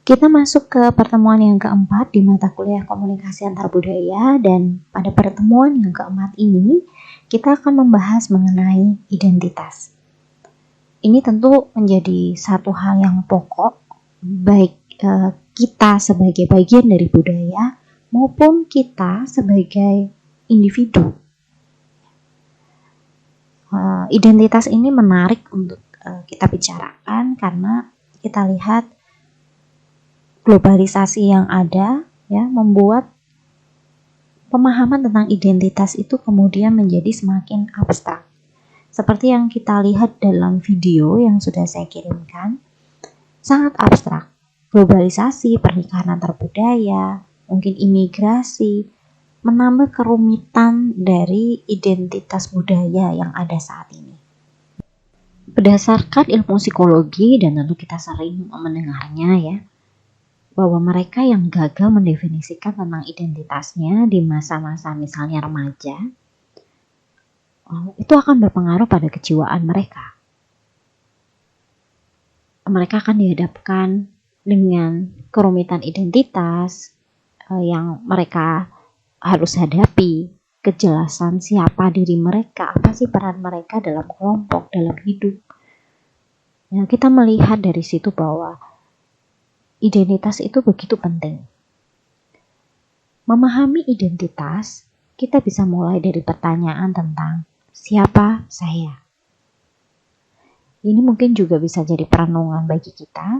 Kita masuk ke pertemuan yang keempat di mata kuliah komunikasi antar budaya, dan pada pertemuan yang keempat ini kita akan membahas mengenai identitas. Ini tentu menjadi satu hal yang pokok, baik kita sebagai bagian dari budaya maupun kita sebagai individu. Identitas ini menarik untuk kita bicarakan karena kita lihat globalisasi yang ada ya membuat pemahaman tentang identitas itu kemudian menjadi semakin abstrak. Seperti yang kita lihat dalam video yang sudah saya kirimkan, sangat abstrak. Globalisasi, pernikahan antar budaya, mungkin imigrasi, menambah kerumitan dari identitas budaya yang ada saat ini. Berdasarkan ilmu psikologi, dan tentu kita sering mendengarnya ya, bahwa mereka yang gagal mendefinisikan tentang identitasnya di masa-masa misalnya remaja, itu akan berpengaruh pada kejiwaan mereka. Mereka akan dihadapkan dengan kerumitan identitas yang mereka harus hadapi, kejelasan siapa diri mereka, apa sih peran mereka dalam kelompok, dalam hidup. Ya, kita melihat dari situ bahwa identitas itu begitu penting. Memahami identitas, kita bisa mulai dari pertanyaan tentang siapa saya. Ini mungkin juga bisa jadi perenungan bagi kita.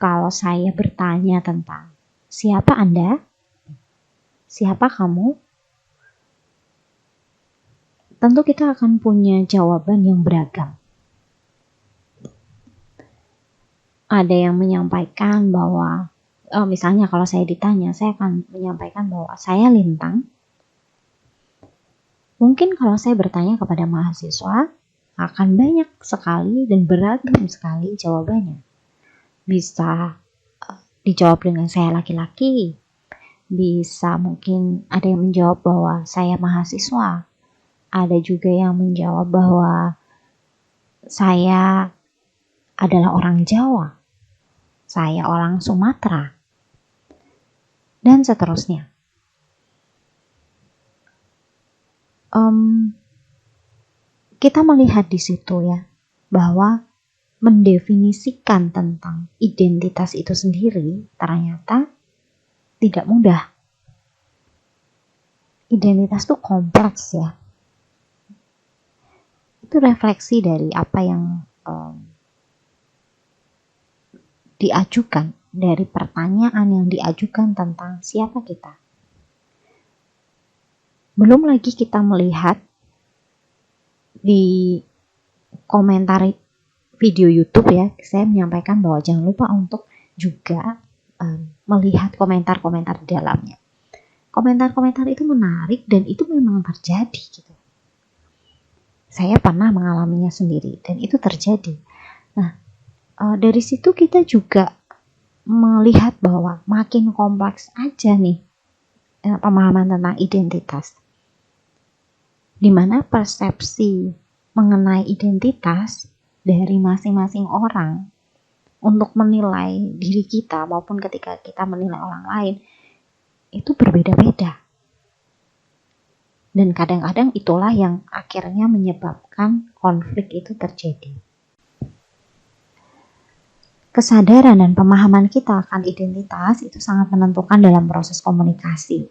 Kalau saya bertanya tentang siapa Anda, siapa kamu, tentu kita akan punya jawaban yang beragam. Ada yang menyampaikan bahwa, misalnya kalau saya ditanya, saya akan menyampaikan bahwa saya Lintang. Mungkin kalau saya bertanya kepada mahasiswa, akan banyak sekali dan beragam sekali jawabannya. Bisa dijawab dengan saya laki-laki, bisa mungkin ada yang menjawab bahwa saya mahasiswa, ada juga yang menjawab bahwa saya adalah orang Jawa, saya orang Sumatera, dan seterusnya. Kita melihat di situ ya, bahwa mendefinisikan tentang identitas itu sendiri ternyata tidak mudah. Identitas itu kompleks ya. Itu refleksi dari apa yang diajukan, dari pertanyaan yang diajukan tentang siapa kita. Belum lagi kita melihat di komentar video YouTube ya, saya menyampaikan bahwa jangan lupa untuk juga melihat komentar-komentar di dalamnya. Komentar-komentar itu menarik dan itu memang terjadi gitu. Saya pernah mengalaminya sendiri dan itu terjadi. Nah, dari situ kita juga melihat bahwa makin kompleks aja nih pemahaman tentang identitas. Di mana persepsi mengenai identitas dari masing-masing orang untuk menilai diri kita maupun ketika kita menilai orang lain itu berbeda-beda. Dan kadang-kadang itulah yang akhirnya menyebabkan konflik itu terjadi. Kesadaran dan pemahaman kita akan identitas itu sangat menentukan dalam proses komunikasi.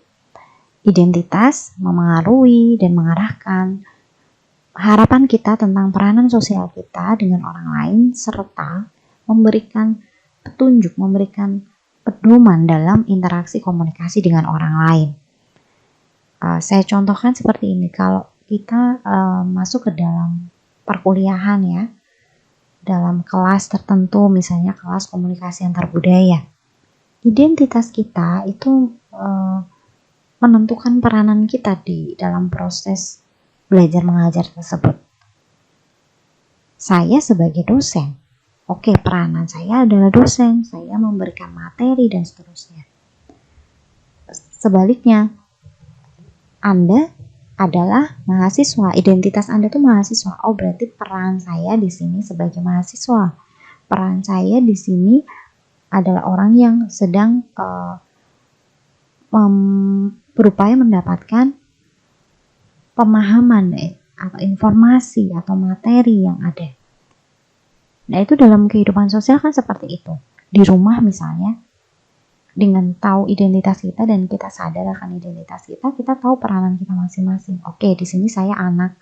Identitas memengaruhi dan mengarahkan harapan kita tentang peranan sosial kita dengan orang lain, serta memberikan petunjuk, memberikan pedoman dalam interaksi komunikasi dengan orang lain. Saya contohkan seperti ini, kalau kita masuk ke dalam perkuliahan ya, dalam kelas tertentu, misalnya kelas komunikasi antar budaya, identitas kita itu menentukan peranan kita di dalam proses belajar mengajar tersebut. Saya sebagai dosen, peranan saya adalah dosen, saya memberikan materi dan seterusnya. Sebaliknya, Anda adalah mahasiswa, identitas Anda itu mahasiswa. Berarti peran saya di sini sebagai mahasiswa. Peran saya di sini adalah orang yang sedang berupaya mendapatkan pemahaman atau informasi atau materi yang ada. Nah, itu dalam kehidupan sosial kan seperti itu. Di rumah misalnya, dengan tahu identitas kita dan kita sadar akan identitas kita, kita tahu peranan kita masing-masing. Oke, di sini saya anak.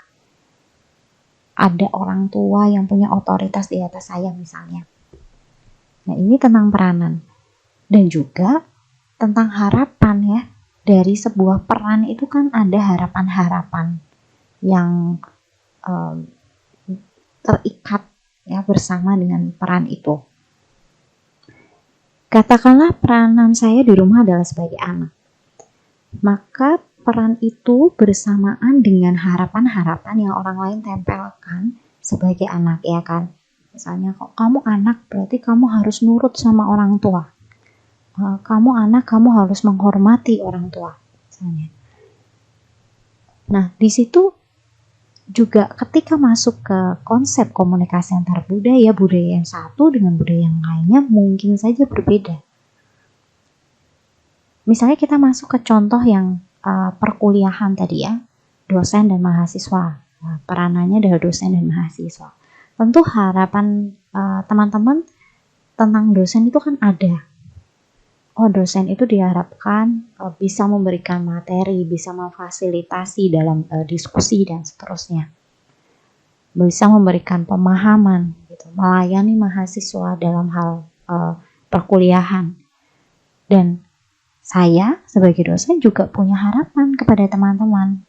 Ada orang tua yang punya otoritas di atas saya misalnya. Nah, ini tentang peranan. Dan juga tentang harapan ya. Dari sebuah peran itu kan ada harapan-harapan yang terikat ya bersama dengan peran itu. Katakanlah peranan saya di rumah adalah sebagai anak. Maka peran itu bersamaan dengan harapan-harapan yang orang lain tempelkan sebagai anak, ya kan? Misalnya, kok kamu anak berarti kamu harus nurut sama orang tua. Kamu anak, kamu harus menghormati orang tua, misalnya. Nah, di situ juga ketika masuk ke konsep komunikasi antar budaya yang satu dengan budaya yang lainnya mungkin saja berbeda. Misalnya kita masuk ke contoh yang perkuliahan tadi ya, dosen dan mahasiswa. Peranannya adalah dosen dan mahasiswa. Tentu harapan teman-teman tentang dosen itu kan ada. Oh, dosen itu diharapkan bisa memberikan materi, bisa memfasilitasi dalam diskusi dan seterusnya. Bisa memberikan pemahaman, gitu, melayani mahasiswa dalam hal perkuliahan. Dan saya sebagai dosen juga punya harapan kepada teman-teman.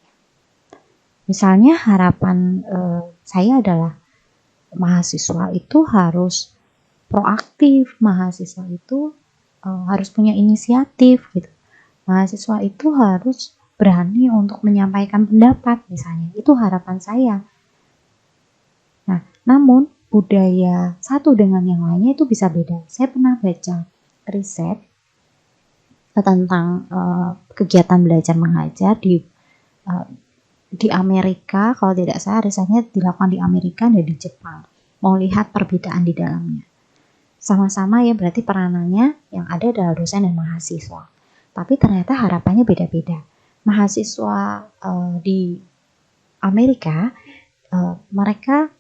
Misalnya harapan saya adalah mahasiswa itu harus proaktif, mahasiswa itu harus punya inisiatif gitu. Mahasiswa itu harus berani untuk menyampaikan pendapat misalnya. Itu harapan saya. Nah, namun budaya satu dengan yang lainnya itu bisa beda. Saya pernah baca riset tentang kegiatan belajar mengajar di Amerika. Kalau tidak salah risetnya dilakukan di Amerika dan di Jepang. Mau lihat perbedaan di dalamnya. Sama-sama ya berarti peranannya yang ada adalah dosen dan mahasiswa. Tapi ternyata harapannya beda-beda. Mahasiswa di Amerika, mereka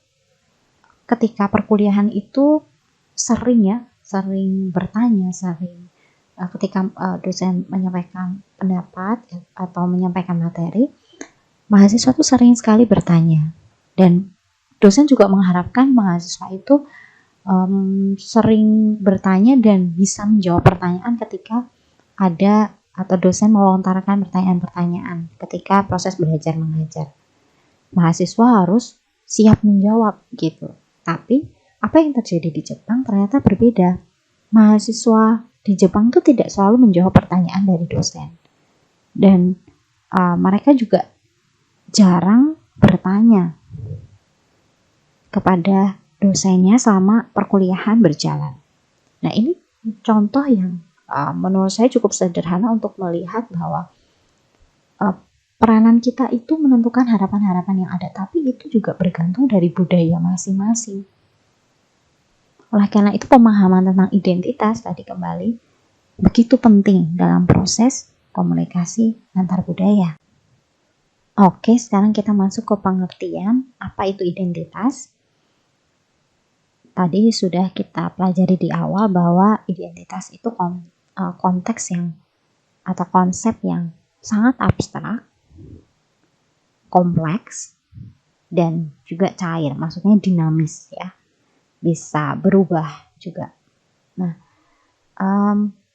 ketika perkuliahan itu sering bertanya, ketika dosen menyampaikan pendapat atau menyampaikan materi, mahasiswa itu sering sekali bertanya. Dan dosen juga mengharapkan mahasiswa itu sering bertanya dan bisa menjawab pertanyaan ketika ada atau dosen melontarkan pertanyaan-pertanyaan ketika proses belajar mengajar. Mahasiswa harus siap menjawab gitu. Tapi apa yang terjadi di Jepang ternyata berbeda. Mahasiswa di Jepang itu tidak selalu menjawab pertanyaan dari dosen. Dan mereka juga jarang bertanya kepada dosennya selama perkuliahan berjalan. Nah, ini contoh yang menurut saya cukup sederhana untuk melihat bahwa peranan kita itu menentukan harapan-harapan yang ada, tapi itu juga bergantung dari budaya masing-masing. Oleh karena itu pemahaman tentang identitas tadi kembali begitu penting dalam proses komunikasi antar budaya. Oke, sekarang kita masuk ke pengertian apa itu identitas. Tadi sudah kita pelajari di awal bahwa identitas itu konteks yang atau konsep yang sangat abstrak, kompleks, dan juga cair, maksudnya dinamis ya, bisa berubah juga. Nah,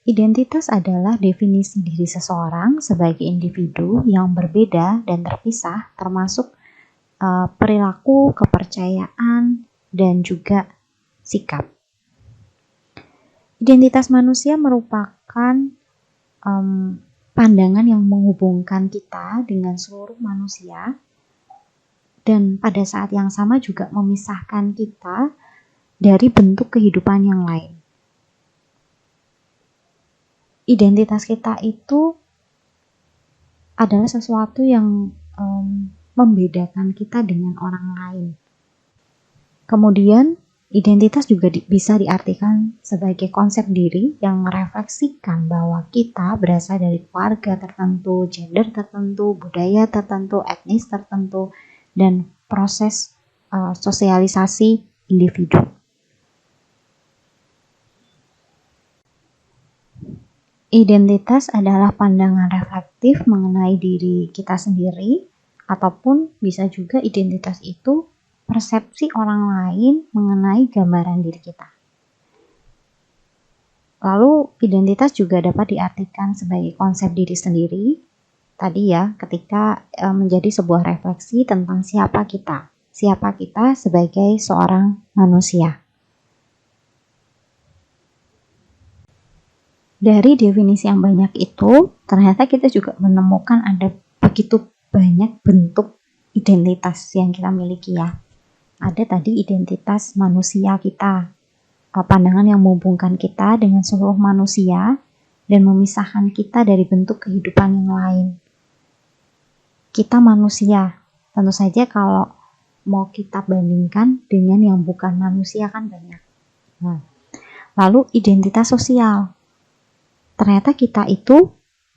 identitas adalah definisi diri seseorang sebagai individu yang berbeda dan terpisah, termasuk perilaku, kepercayaan, dan juga sikap. Identitas manusia merupakan pandangan yang menghubungkan kita dengan seluruh manusia dan pada saat yang sama juga memisahkan kita dari bentuk kehidupan yang lain. Identitas kita itu adalah sesuatu yang membedakan kita dengan orang lain. Kemudian Identitas juga bisa diartikan sebagai konsep diri yang merefleksikan bahwa kita berasal dari keluarga tertentu, gender tertentu, budaya tertentu, etnis tertentu, dan proses sosialisasi individu. Identitas adalah pandangan reflektif mengenai diri kita sendiri, ataupun bisa juga identitas itu persepsi orang lain mengenai gambaran diri kita. Lalu identitas juga dapat diartikan sebagai konsep diri sendiri, tadi ya, ketika menjadi sebuah refleksi tentang siapa kita sebagai seorang manusia. Dari definisi yang banyak itu, ternyata kita juga menemukan ada begitu banyak bentuk identitas yang kita miliki ya. Ada tadi identitas manusia kita, pandangan yang menghubungkan kita dengan seluruh manusia dan memisahkan kita dari bentuk kehidupan yang lain. Kita manusia, tentu saja kalau mau kita bandingkan dengan yang bukan manusia kan banyak. Nah, lalu identitas sosial. Ternyata kita itu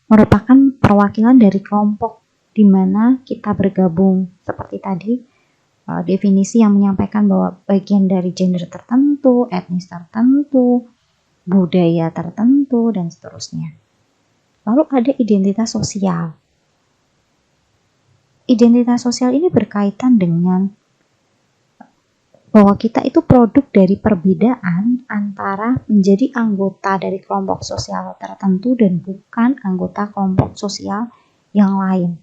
merupakan perwakilan dari kelompok di mana kita bergabung. Seperti tadi, definisi yang menyampaikan bahwa bagian dari gender tertentu, etnis tertentu, budaya tertentu, dan seterusnya. Lalu ada identitas sosial. Identitas sosial ini berkaitan dengan bahwa kita itu produk dari perbedaan antara menjadi anggota dari kelompok sosial tertentu dan bukan anggota kelompok sosial yang lain.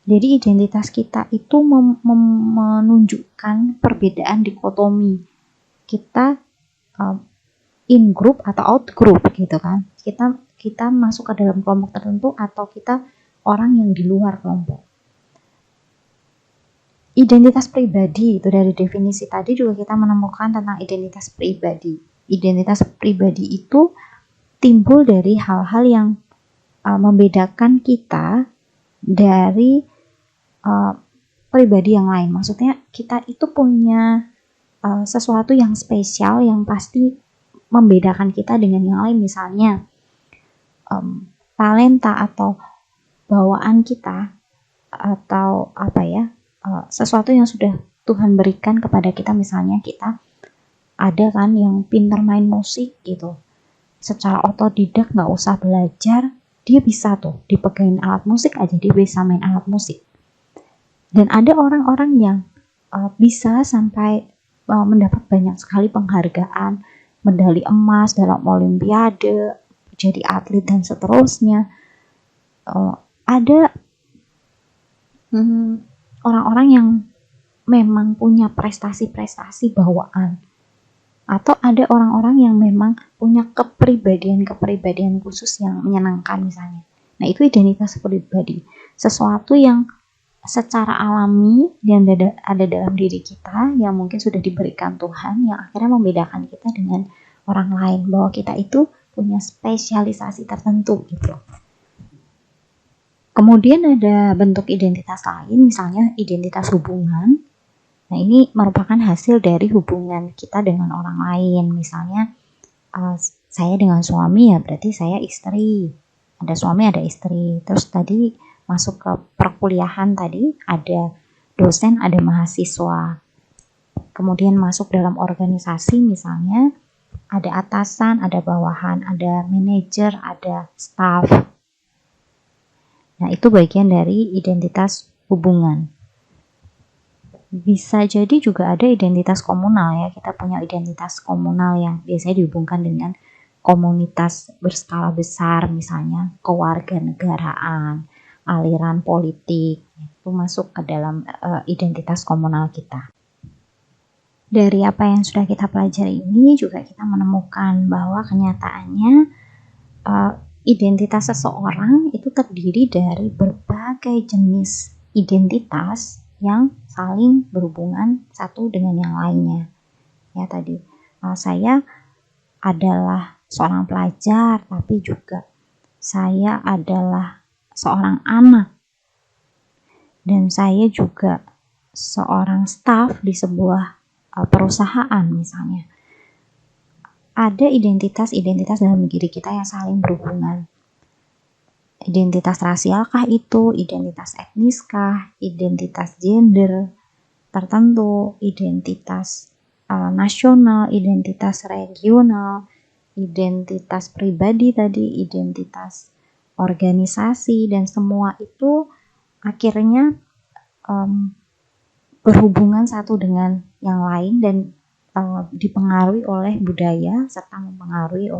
Jadi identitas kita itu menunjukkan perbedaan dikotomi. Kita in group atau out group gitu kan. Kita masuk ke dalam kelompok tertentu atau kita orang yang di luar kelompok. Identitas pribadi, itu dari definisi tadi juga kita menemukan tentang identitas pribadi. Identitas pribadi itu timbul dari hal-hal yang membedakan kita dari pribadi yang lain. Maksudnya kita itu punya sesuatu yang spesial yang pasti membedakan kita dengan yang lain. Misalnya talenta atau bawaan kita, atau sesuatu yang sudah Tuhan berikan kepada kita. Misalnya kita ada kan yang pintar main musik gitu, secara otodidak, nggak usah belajar, dia bisa tuh dipegangin alat musik aja dia bisa main alat musik. Dan ada orang-orang yang bisa sampai mendapat banyak sekali penghargaan, medali emas dalam olimpiade, jadi atlet dan seterusnya. Ada orang-orang yang memang punya prestasi-prestasi bawaan, atau ada orang-orang yang memang punya kepribadian khusus yang menyenangkan misalnya. Nah, itu identitas pribadi, sesuatu yang secara alami yang ada dalam diri kita yang mungkin sudah diberikan Tuhan, yang akhirnya membedakan kita dengan orang lain, bahwa kita itu punya spesialisasi tertentu gitu. Kemudian ada bentuk identitas lain, misalnya identitas hubungan. Nah, ini merupakan hasil dari hubungan kita dengan orang lain. Misalnya saya dengan suami, ya berarti saya istri. Ada suami, ada istri. Terus tadi masuk ke perkuliahan tadi, ada dosen, ada mahasiswa. Kemudian masuk dalam organisasi, misalnya ada atasan, ada bawahan, ada manajer, ada staff. Nah, itu bagian dari identitas hubungan. Bisa jadi juga ada identitas komunal ya. Kita punya identitas komunal yang biasanya dihubungkan dengan komunitas berskala besar, misalnya kewarganegaraan, aliran politik. Itu masuk ke dalam identitas komunal kita. Dari apa yang sudah kita pelajari ini juga kita menemukan bahwa kenyataannya identitas seseorang itu terdiri dari berbagai jenis identitas yang saling berhubungan satu dengan yang lainnya. Ya, tadi saya adalah seorang pelajar, tapi juga saya adalah seorang anak, dan saya juga seorang staf di sebuah perusahaan misalnya. Ada identitas-identitas dalam diri kita yang saling berhubungan. Identitas rasialkah itu, identitas etniskah, identitas gender tertentu, identitas nasional, identitas regional, identitas pribadi tadi, identitas organisasi, dan semua itu akhirnya berhubungan satu dengan yang lain dan dipengaruhi oleh budaya serta mempengaruhi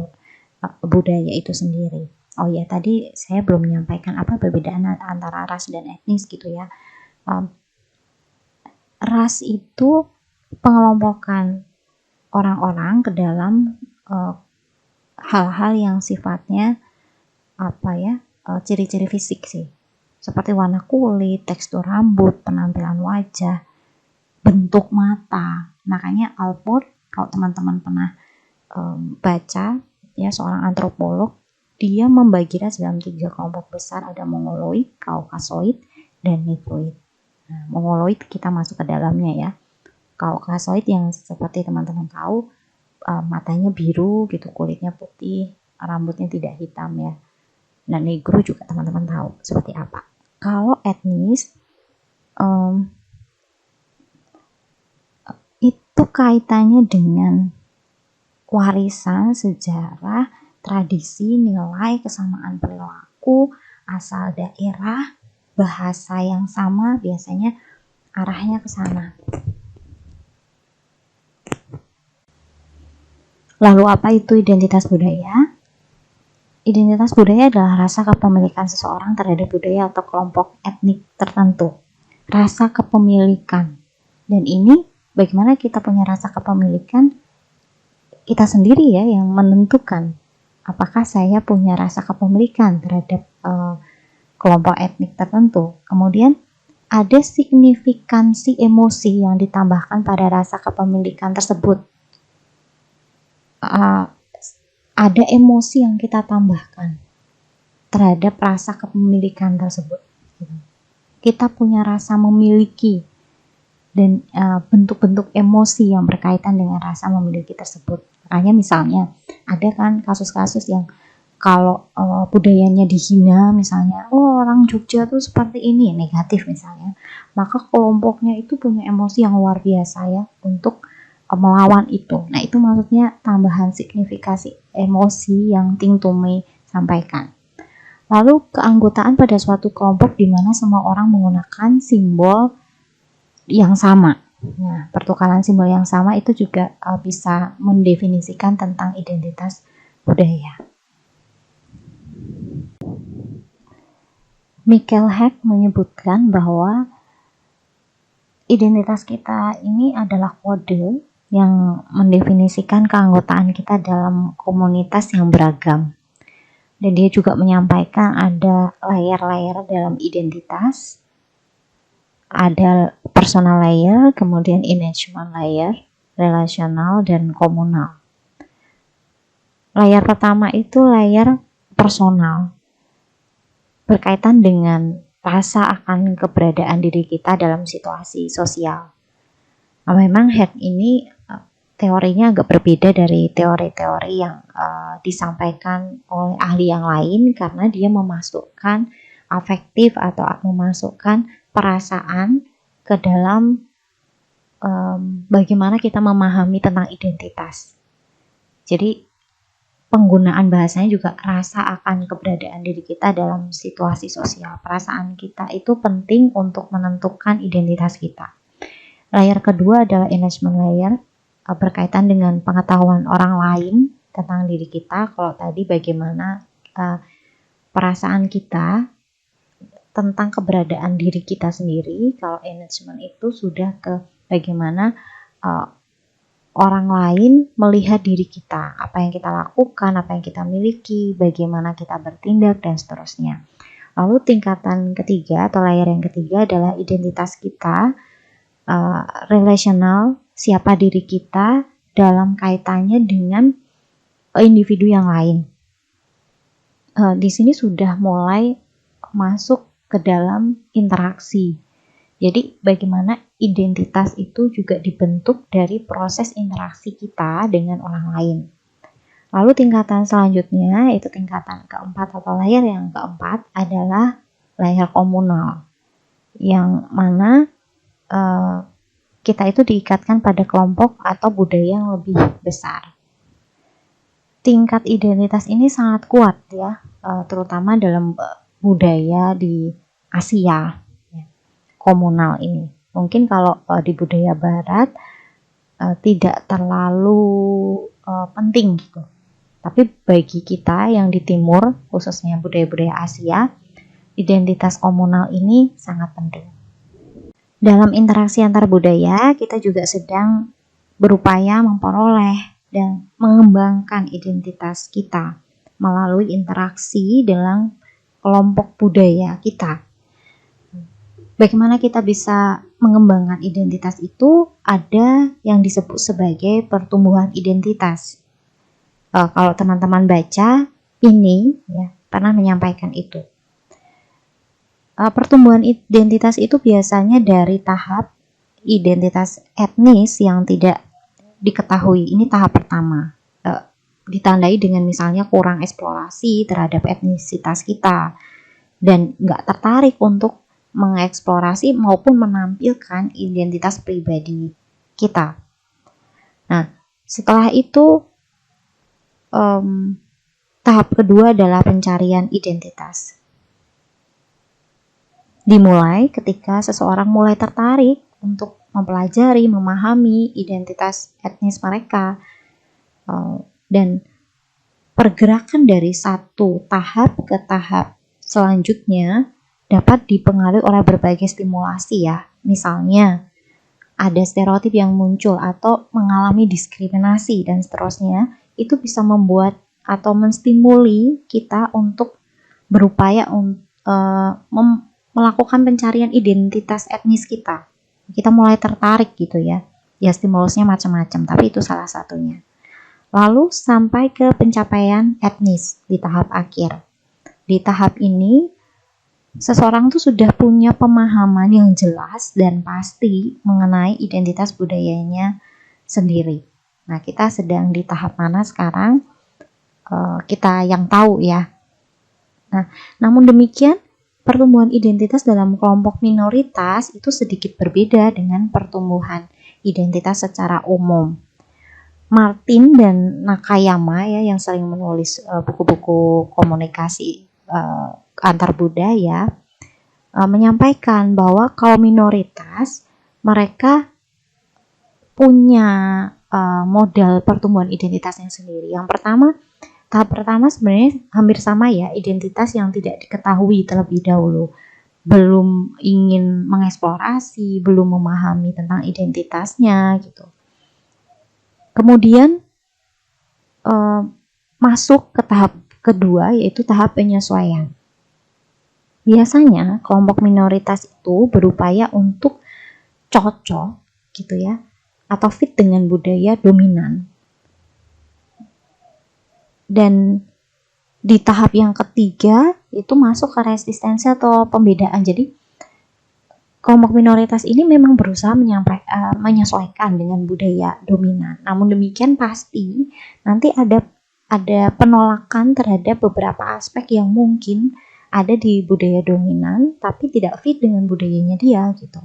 budaya itu sendiri. Oh ya, tadi saya belum menyampaikan apa perbedaan antara ras dan etnis gitu ya. Ras itu pengelompokan orang-orang ke dalam hal-hal yang sifatnya ciri-ciri fisik sih, seperti warna kulit, tekstur rambut, penampilan wajah, bentuk mata. Makanya Allport, kalau teman-teman pernah baca ya, seorang antropolog, dia membagi ras dalam 3 kelompok besar, ada Mongoloid, Kaukasoid, dan Negroid. Nah, Mongoloid kita masuk ke dalamnya ya. Kaukasoid yang seperti teman-teman tahu, matanya biru gitu, kulitnya putih, rambutnya tidak hitam ya. Dan Negro juga teman-teman tahu seperti apa. Kalau etnis itu kaitannya dengan warisan, sejarah, tradisi, nilai, kesamaan perilaku, asal daerah, bahasa yang sama, biasanya arahnya ke sana. Lalu apa itu identitas budaya? Identitas budaya adalah rasa kepemilikan seseorang terhadap budaya atau kelompok etnik tertentu. Rasa kepemilikan. Dan ini bagaimana kita punya rasa kepemilikan, kita sendiri ya yang menentukan apakah saya punya rasa kepemilikan terhadap kelompok etnik tertentu. Kemudian ada signifikansi emosi yang ditambahkan pada rasa kepemilikan tersebut. Ada emosi yang kita tambahkan terhadap rasa kepemilikan tersebut. Kita punya rasa memiliki dan bentuk-bentuk emosi yang berkaitan dengan rasa memiliki tersebut. Makanya misalnya ada kan kasus-kasus yang kalau budayanya dihina, misalnya orang Jogja tuh seperti ini, negatif misalnya, maka kelompoknya itu punya emosi yang luar biasa ya untuk melawan itu. Nah, itu maksudnya tambahan signifikasi emosi yang Ting Tumei sampaikan. Lalu keanggotaan pada suatu kelompok di mana semua orang menggunakan simbol yang sama. Nah, pertukaran simbol yang sama itu juga bisa mendefinisikan tentang identitas budaya. Michael Heck menyebutkan bahwa identitas kita ini adalah kode yang mendefinisikan keanggotaan kita dalam komunitas yang beragam. Dan dia juga menyampaikan ada layer-layer dalam identitas. Ada personal layer, kemudian engagement layer, relasional, dan komunal. Layer pertama itu layer personal, berkaitan dengan rasa akan keberadaan diri kita dalam situasi sosial. Nah, memang Heck ini teorinya agak berbeda dari teori-teori yang disampaikan oleh ahli yang lain, karena dia memasukkan afektif atau memasukkan perasaan ke dalam bagaimana kita memahami tentang identitas. Jadi penggunaan bahasanya juga rasa akan keberadaan diri kita dalam situasi sosial. Perasaan kita itu penting untuk menentukan identitas kita. Layer kedua adalah engagement layer, berkaitan dengan pengetahuan orang lain tentang diri kita. Kalau tadi bagaimana perasaan kita tentang keberadaan diri kita sendiri, kalau engagement itu sudah ke bagaimana orang lain melihat diri kita, apa yang kita lakukan, apa yang kita miliki, bagaimana kita bertindak, dan seterusnya. Lalu tingkatan ketiga atau layer yang ketiga adalah identitas kita, relasional, siapa diri kita dalam kaitannya dengan individu yang lain. Di sini sudah mulai masuk ke dalam interaksi. Jadi bagaimana identitas itu juga dibentuk dari proses interaksi kita dengan orang lain. Lalu tingkatan selanjutnya, itu tingkatan keempat atau layer yang keempat adalah layer komunal, yang mana kita itu diikatkan pada kelompok atau budaya yang lebih besar. Tingkat identitas ini sangat kuat ya, terutama dalam budaya di Asia komunal ini. Mungkin kalau di budaya barat tidak terlalu penting gitu. Tapi bagi kita yang di timur, khususnya budaya-budaya Asia, identitas komunal ini sangat penting. Dalam interaksi antar budaya, kita juga sedang berupaya memperoleh dan mengembangkan identitas kita melalui interaksi dalam kelompok budaya kita. Bagaimana kita bisa mengembangkan identitas itu? Ada yang disebut sebagai pertumbuhan identitas. Kalau teman-teman baca ini ya pernah menyampaikan itu. Pertumbuhan identitas itu biasanya dari tahap identitas etnis yang tidak diketahui. Ini tahap pertama. Ditandai dengan misalnya kurang eksplorasi terhadap etnisitas kita dan nggak tertarik untuk mengeksplorasi maupun menampilkan identitas pribadi kita. Nah, setelah itu tahap kedua adalah pencarian identitas. Dimulai ketika seseorang mulai tertarik untuk mempelajari, memahami identitas etnis mereka, dan pergerakan dari satu tahap ke tahap selanjutnya dapat dipengaruhi oleh berbagai stimulasi ya. Misalnya ada stereotip yang muncul atau mengalami diskriminasi dan seterusnya, itu bisa membuat atau menstimuli kita untuk berupaya melakukan pencarian identitas etnis kita. Kita mulai tertarik gitu ya. Ya stimulusnya macam-macam, tapi itu salah satunya. Lalu sampai ke pencapaian etnis di tahap akhir. Di tahap ini seseorang tuh sudah punya pemahaman yang jelas dan pasti mengenai identitas budayanya sendiri. Nah, kita sedang di tahap mana sekarang? Kita yang tahu ya. Nah, namun demikian pertumbuhan identitas dalam kelompok minoritas itu sedikit berbeda dengan pertumbuhan identitas secara umum. Martin dan Nakayama ya yang sering menulis buku-buku komunikasi antar budaya menyampaikan bahwa kaum minoritas mereka punya modal pertumbuhan identitasnya sendiri. Tahap pertama sebenarnya hampir sama ya, identitas yang tidak diketahui terlebih dahulu, belum ingin mengeksplorasi, belum memahami tentang identitasnya gitu. Kemudian masuk ke tahap kedua yaitu tahap penyesuaian. Biasanya kelompok minoritas itu berupaya untuk cocok gitu ya atau fit dengan budaya dominan. Dan di tahap yang ketiga itu masuk ke resistensi atau pembedaan. Jadi kelompok minoritas ini memang berusaha menyesuaikan dengan budaya dominan. Namun demikian pasti nanti ada penolakan terhadap beberapa aspek yang mungkin ada di budaya dominan tapi tidak fit dengan budayanya dia gitu.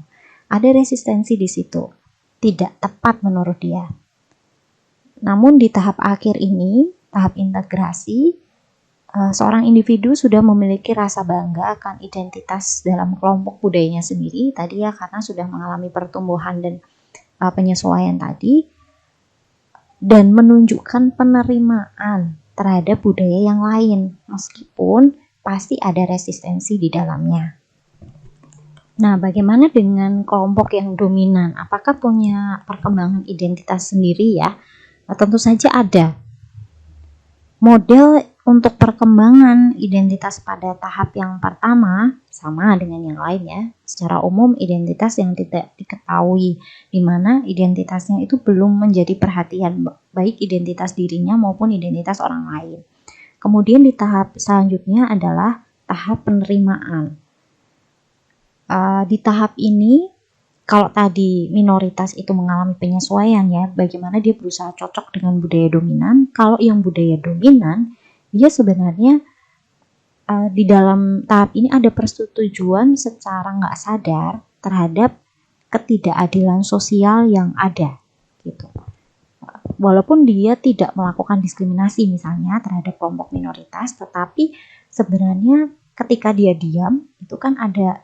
Ada resistensi di situ, tidak tepat menurut dia. Namun di tahap akhir ini, tahap integrasi, seorang individu sudah memiliki rasa bangga akan identitas dalam kelompok budayanya sendiri tadi ya, karena sudah mengalami pertumbuhan dan penyesuaian tadi, dan menunjukkan penerimaan terhadap budaya yang lain meskipun pasti ada resistensi di dalamnya. Nah, bagaimana dengan kelompok yang dominan? Apakah punya perkembangan identitas sendiri ya? Tentu saja ada. Model untuk perkembangan identitas pada tahap yang pertama sama dengan yang lain ya. Secara umum identitas yang tidak diketahui, di mana identitasnya itu belum menjadi perhatian, baik identitas dirinya maupun identitas orang lain. Kemudian di tahap selanjutnya adalah tahap penerimaan. Di tahap ini, kalau tadi minoritas itu mengalami penyesuaian ya, bagaimana dia berusaha cocok dengan budaya dominan. Kalau yang budaya dominan, dia sebenarnya di dalam tahap ini ada persetujuan secara nggak sadar terhadap ketidakadilan sosial yang ada, gitu. Walaupun dia tidak melakukan diskriminasi misalnya terhadap kelompok minoritas, tetapi sebenarnya ketika dia diam, itu kan ada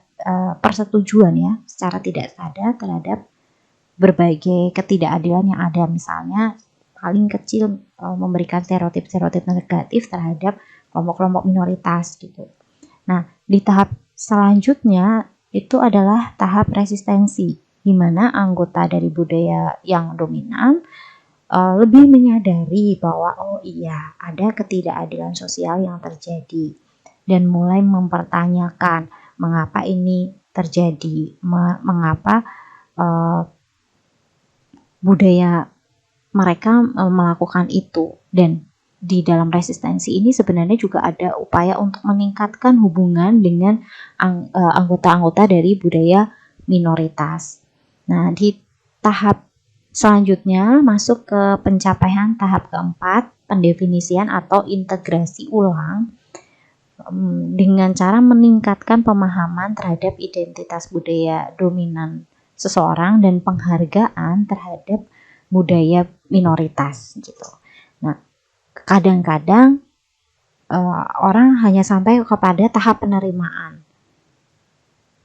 persetujuan ya secara tidak sadar terhadap berbagai ketidakadilan yang ada, misalnya paling kecil memberikan stereotip-stereotip negatif terhadap kelompok-kelompok minoritas gitu. Nah, di tahap selanjutnya itu adalah tahap resistensi, di mana anggota dari budaya yang dominan lebih menyadari bahwa oh iya ada ketidakadilan sosial yang terjadi dan mulai mempertanyakan mengapa ini terjadi, mengapa budaya mereka melakukan itu. Dan di dalam resistensi ini sebenarnya juga ada upaya untuk meningkatkan hubungan dengan anggota-anggota dari budaya minoritas. Nah, di tahap selanjutnya masuk ke pencapaian tahap keempat, pendefinisian atau integrasi ulang dengan cara meningkatkan pemahaman terhadap identitas budaya dominan seseorang dan penghargaan terhadap budaya minoritas gitu. Nah, kadang-kadang orang hanya sampai kepada tahap penerimaan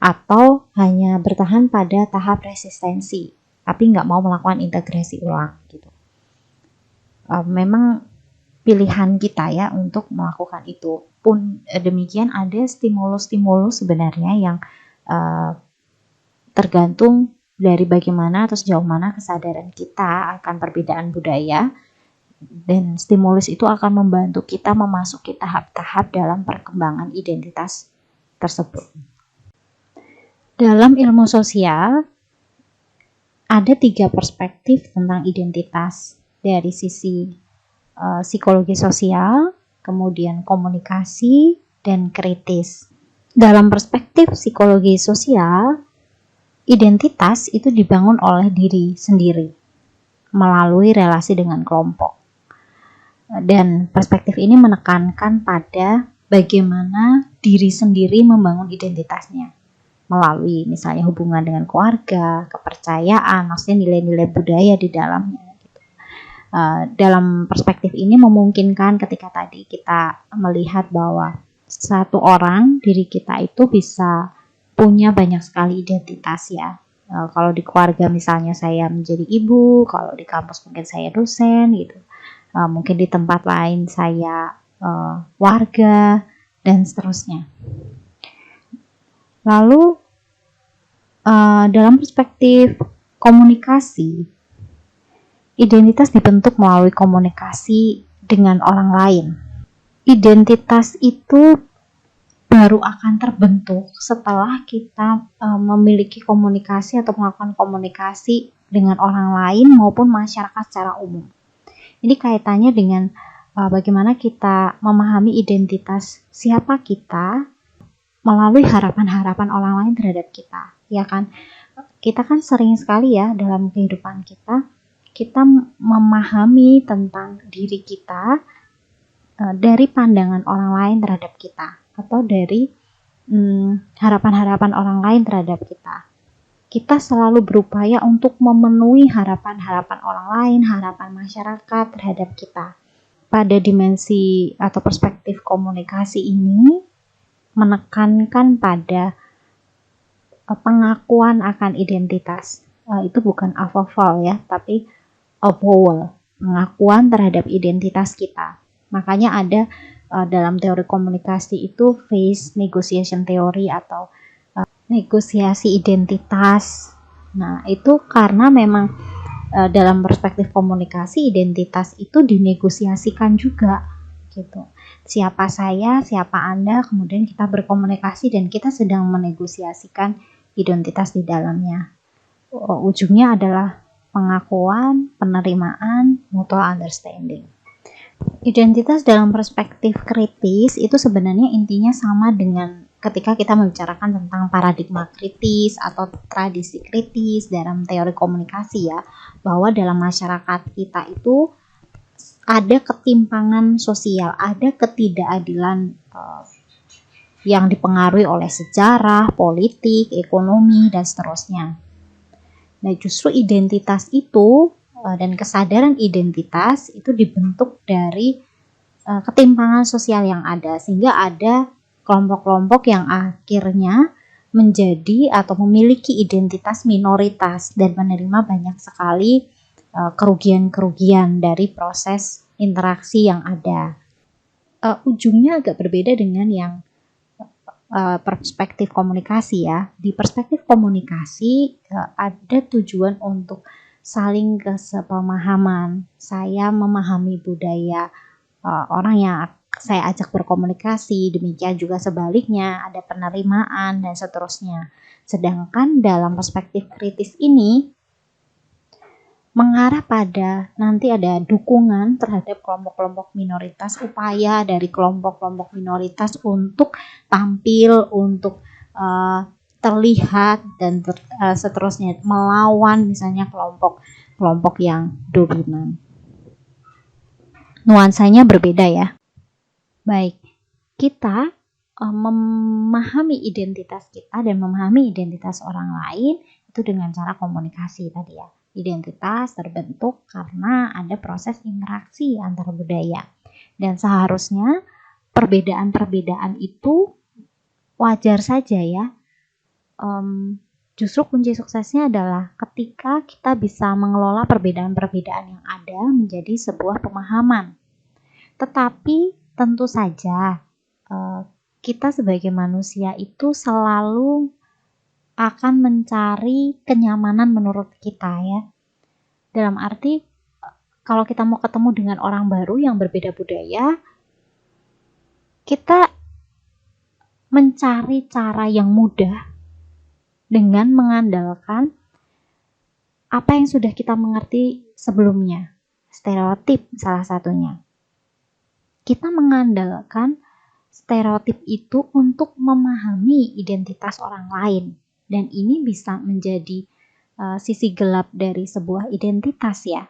atau hanya bertahan pada tahap resistensi, tapi nggak mau melakukan integrasi ulang gitu. Memang pilihan kita ya untuk melakukan itu. Pun demikian ada stimulus-stimulus sebenarnya yang tergantung dari bagaimana atau sejauh mana kesadaran kita akan perbedaan budaya, dan stimulus itu akan membantu kita memasuki tahap-tahap dalam perkembangan identitas tersebut. Dalam ilmu sosial ada 3 perspektif tentang identitas, dari sisi psikologi sosial, kemudian komunikasi, dan kritis. Dalam perspektif psikologi sosial, identitas itu dibangun oleh diri sendiri melalui relasi dengan kelompok. Dan perspektif ini menekankan pada bagaimana diri sendiri membangun identitasnya melalui misalnya hubungan dengan keluarga, kepercayaan, maksudnya nilai-nilai budaya di dalamnya. Dalam perspektif ini memungkinkan ketika tadi kita melihat bahwa satu orang, diri kita itu bisa punya banyak sekali identitas ya. Kalau di keluarga misalnya saya menjadi ibu, kalau di kampus mungkin saya dosen gitu. Mungkin di tempat lain saya warga dan seterusnya. Lalu dalam perspektif komunikasi, identitas dibentuk melalui komunikasi dengan orang lain. Identitas itu baru akan terbentuk setelah kita memiliki komunikasi atau melakukan komunikasi dengan orang lain maupun masyarakat secara umum. Ini kaitannya dengan bagaimana kita memahami identitas siapa kita melalui harapan-harapan orang lain terhadap kita, ya kan? Kita kan sering sekali ya dalam kehidupan kita memahami tentang diri kita dari pandangan orang lain terhadap kita, atau dari harapan-harapan orang lain terhadap kita. Kita selalu berupaya untuk memenuhi harapan-harapan orang lain, harapan masyarakat terhadap kita. Pada dimensi atau perspektif komunikasi ini menekankan pada pengakuan akan identitas. Itu bukan a vowel ya, tapi avowal, pengakuan terhadap identitas kita. Makanya ada dalam teori komunikasi itu phase negotiation theory atau negosiasi identitas. Nah, itu karena memang dalam perspektif komunikasi identitas itu dinegosiasikan juga gitu. Siapa saya, siapa Anda, kemudian kita berkomunikasi dan kita sedang menegosiasikan identitas di dalamnya. Ujungnya adalah pengakuan, penerimaan, mutual understanding. Identitas dalam perspektif kritis itu sebenarnya intinya sama dengan ketika kita membicarakan tentang paradigma kritis atau tradisi kritis dalam teori komunikasi ya, bahwa dalam masyarakat kita itu ada ketimpangan sosial, ada ketidakadilan yang dipengaruhi oleh sejarah, politik, ekonomi, dan seterusnya. Nah, justru identitas itu dan kesadaran identitas itu dibentuk dari ketimpangan sosial yang ada, sehingga ada kelompok-kelompok yang akhirnya menjadi atau memiliki identitas minoritas dan menerima banyak sekali kerugian-kerugian dari proses interaksi yang ada. Ujungnya agak berbeda dengan yang perspektif komunikasi ya. Di perspektif komunikasi ada tujuan untuk saling kesepemahaman. Saya memahami budaya orang yang saya ajak berkomunikasi, demikian juga sebaliknya ada penerimaan dan seterusnya. Sedangkan dalam perspektif kritis ini mengarah pada nanti ada dukungan terhadap kelompok-kelompok minoritas, upaya dari kelompok-kelompok minoritas untuk tampil, untuk terlihat dan seterusnya, melawan misalnya kelompok-kelompok yang dominan. Nuansanya berbeda ya. Baik, kita memahami identitas kita dan memahami identitas orang lain itu dengan cara komunikasi tadi ya. Identitas terbentuk karena ada proses interaksi antar budaya. Dan seharusnya perbedaan-perbedaan itu wajar saja ya. Justru kunci suksesnya adalah ketika kita bisa mengelola perbedaan-perbedaan yang ada menjadi sebuah pemahaman. Tetapi tentu saja kita sebagai manusia itu selalu akan mencari kenyamanan menurut kita ya. Dalam arti kalau kita mau ketemu dengan orang baru yang berbeda budaya, kita mencari cara yang mudah dengan mengandalkan apa yang sudah kita mengerti sebelumnya. Stereotip salah satunya. Kita mengandalkan stereotip itu untuk memahami identitas orang lain. Dan ini bisa menjadi sisi gelap dari sebuah identitas ya.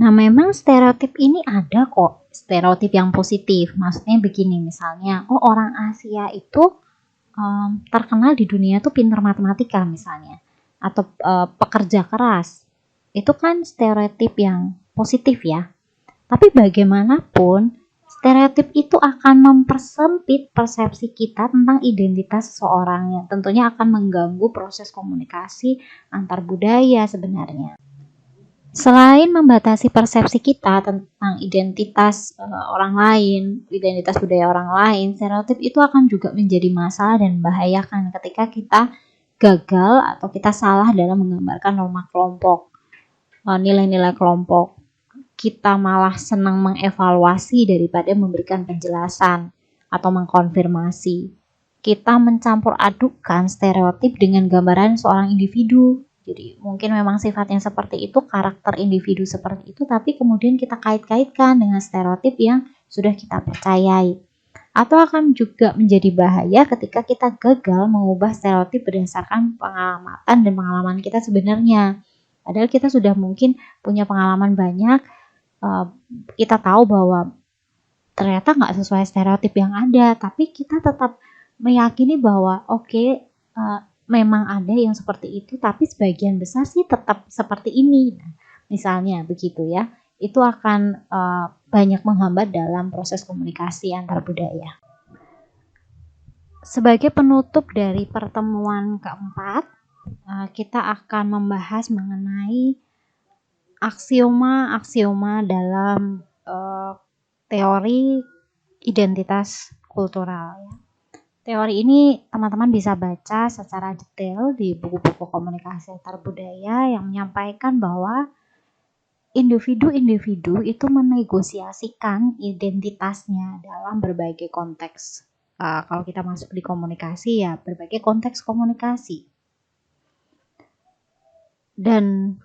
Nah memang stereotip ini ada kok, stereotip yang positif. Maksudnya begini misalnya, orang Asia itu terkenal di dunia tuh pintar matematika misalnya. Atau pekerja keras. Itu kan stereotip yang positif ya. Tapi bagaimanapun, stereotip itu akan mempersempit persepsi kita tentang identitas seseorang yang tentunya akan mengganggu proses komunikasi antar budaya sebenarnya. Selain membatasi persepsi kita tentang identitas orang lain, identitas budaya orang lain, stereotip itu akan juga menjadi masalah dan membahayakan ketika kita gagal atau kita salah dalam menggambarkan norma kelompok, nilai-nilai kelompok. Kita malah senang mengevaluasi daripada memberikan penjelasan atau mengkonfirmasi. Kita mencampur adukkan stereotip dengan gambaran seorang individu. Jadi mungkin memang sifatnya seperti itu, karakter individu seperti itu, tapi kemudian kita kait-kaitkan dengan stereotip yang sudah kita percayai. Atau akan juga menjadi bahaya ketika kita gagal mengubah stereotip berdasarkan pengamatan dan pengalaman kita sebenarnya. Padahal kita sudah mungkin punya pengalaman banyak, kita tahu bahwa ternyata nggak sesuai stereotip yang ada, tapi kita tetap meyakini bahwa memang ada yang seperti itu, tapi sebagian besar sih tetap seperti ini. Nah, misalnya begitu ya, itu akan banyak menghambat dalam proses komunikasi antar budaya. Sebagai penutup dari pertemuan keempat, kita akan membahas mengenai aksioma-aksioma dalam teori identitas kultural. Teori ini teman-teman bisa baca secara detail di buku-buku komunikasi antar budaya yang menyampaikan bahwa individu-individu itu menegosiasikan identitasnya dalam berbagai konteks. Kalau kita masuk di komunikasi ya berbagai konteks komunikasi. Dan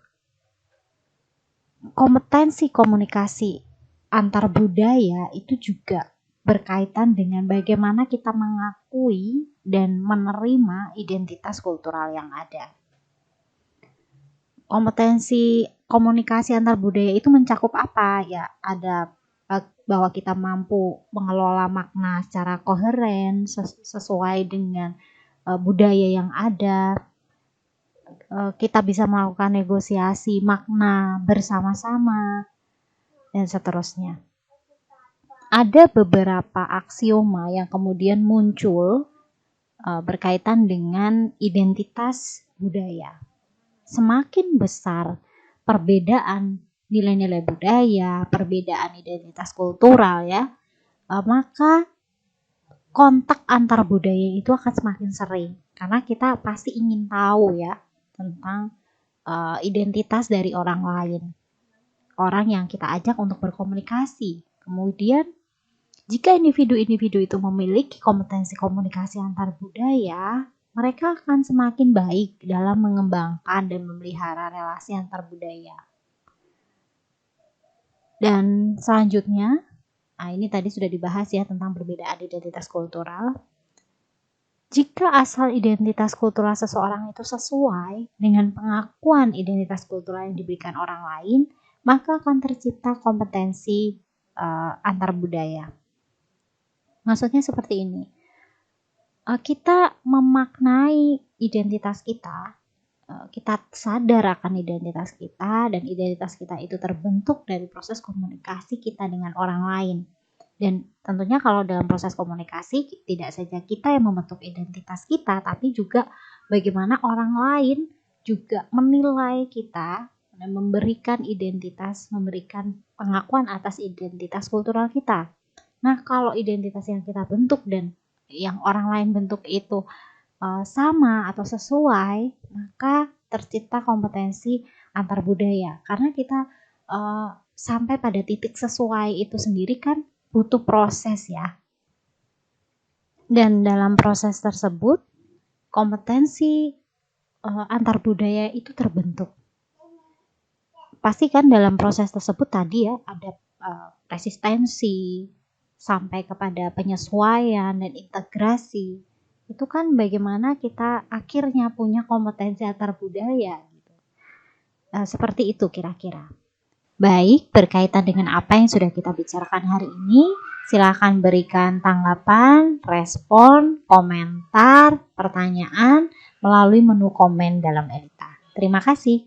kompetensi komunikasi antar budaya itu juga berkaitan dengan bagaimana kita mengakui dan menerima identitas kultural yang ada. Kompetensi komunikasi antar budaya itu mencakup apa? Ya, ada bahwa kita mampu mengelola makna secara koheren sesuai dengan budaya yang ada. Kita bisa melakukan negosiasi makna bersama-sama dan seterusnya. Ada beberapa aksioma yang kemudian muncul berkaitan dengan identitas budaya. Semakin besar perbedaan nilai-nilai budaya, perbedaan identitas kultural ya, maka kontak antar budaya itu akan semakin sering karena kita pasti ingin tahu ya tentang identitas dari orang lain, orang yang kita ajak untuk berkomunikasi. Kemudian jika individu-individu itu memiliki kompetensi komunikasi antar budaya, mereka akan semakin baik dalam mengembangkan dan memelihara relasi antar budaya. Dan selanjutnya, ini tadi sudah dibahas ya tentang perbedaan identitas kultural. Jika asal identitas kultural seseorang itu sesuai dengan pengakuan identitas kultural yang diberikan orang lain, maka akan tercipta kompetensi antar budaya. Maksudnya seperti ini. Kita memaknai identitas kita, kita sadar akan identitas kita, dan identitas kita itu terbentuk dari proses komunikasi kita dengan orang lain. Dan tentunya kalau dalam proses komunikasi tidak saja kita yang membentuk identitas kita, tapi juga bagaimana orang lain juga menilai kita dan memberikan identitas, memberikan pengakuan atas identitas kultural kita. Nah, kalau identitas yang kita bentuk dan yang orang lain bentuk itu sama atau sesuai, maka tercipta kompetensi antar budaya. Karena kita sampai pada titik sesuai itu sendiri kan butuh proses ya. Dan dalam proses tersebut, kompetensi antar budaya itu terbentuk. Pasti kan dalam proses tersebut tadi ya ada resistensi, sampai kepada penyesuaian dan integrasi. Itu kan bagaimana kita akhirnya punya kompetensi antar budaya gitu. Seperti itu kira-kira. Baik, berkaitan dengan apa yang sudah kita bicarakan hari ini, silakan berikan tanggapan, respon, komentar, pertanyaan melalui menu komen dalam Elita. Terima kasih.